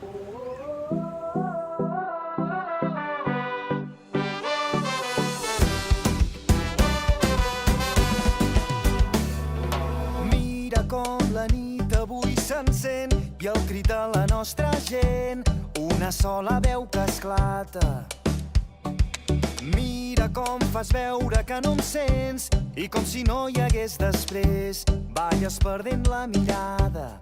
Mira com la nit avui s'encén i el crit de la nostra gent, una sola veu que esclata. Mira com fas veure que no em sents i com si no hi hagués després, balles perdent la mirada.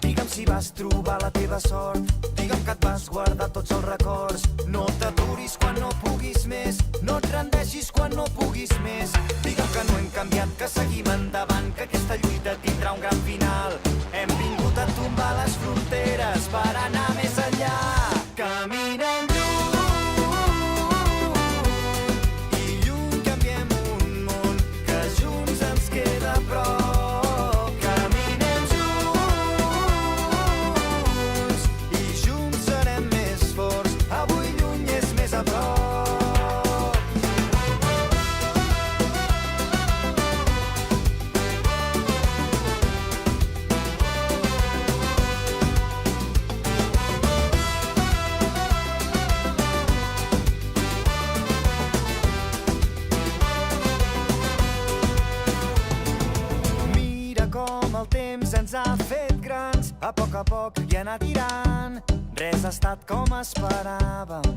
Digue'm si vas trobar la teva sort, digue'm que et vas guardar tots els records. No t'aturis quan no puguis més, no et rendeixis quan no puguis més. Digue'm que no hem canviat, que seguim endavant, que aquesta lluita tindrà un gran final. Hem vingut a tombar les fronteres per anar més enllà. Caminem ens ha fet grans, a poc i anar tirant. Res ha estat com esperàvem.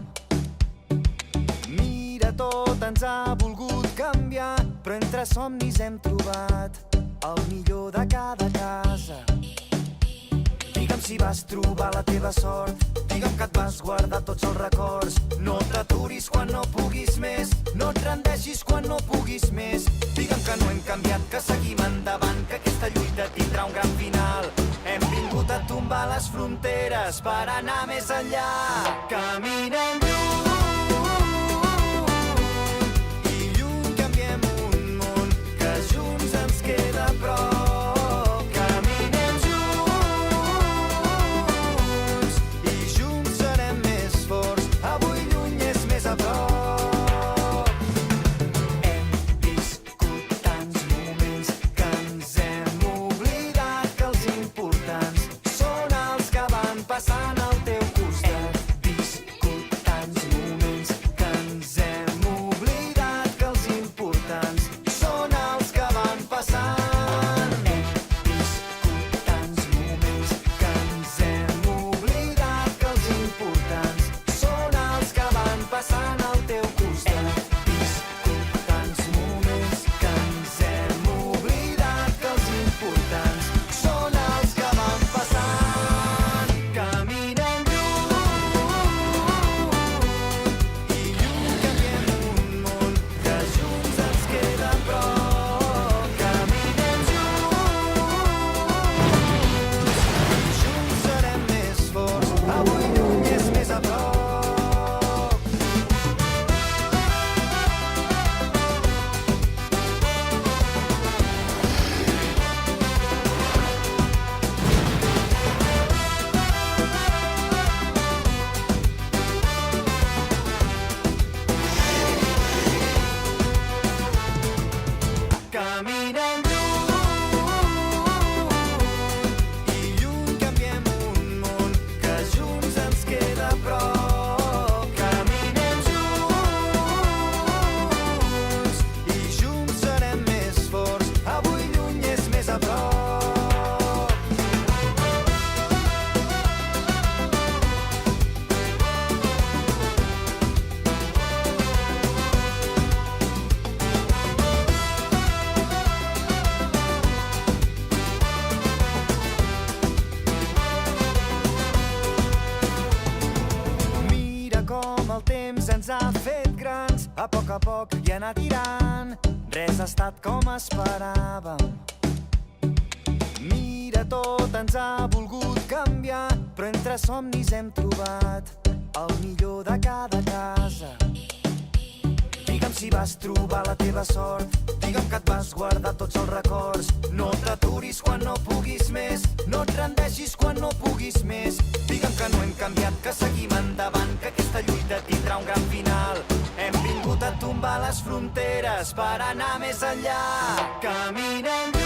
Mira, tot ens ha volgut canviar, però entre somnis hem trobat el millor de cada casa. Digue'm si vas trobar la teva sort, digue'm que et vas guardar tots els records. No t'aturis quan no puguis més, no et rendeixis quan no puguis més. Digue'm que no hem canviat, que seguim endavant, que aquesta lluita tindrà un gran final. Hem vingut a tombar les fronteres per anar més enllà. Caminem i lluny canviem un món que junts ens queda a prop. ens ha fet grans, a poc i anar tirant. Res ha estat com esperàvem. Mira, tot ens ha volgut canviar, però entre somnis hem trobat el millor de cada casa. Digue'm si vas trobar la teva sort, digue'm que et vas guardar tots els records. No t'aturis quan no puguis més, no et rendeixis quan no puguis més. Digue'm que no hem canviat, que seguim endavant, que aquesta lluita tindrà un gran final. Hem vingut a tombar les fronteres per anar més enllà. Caminem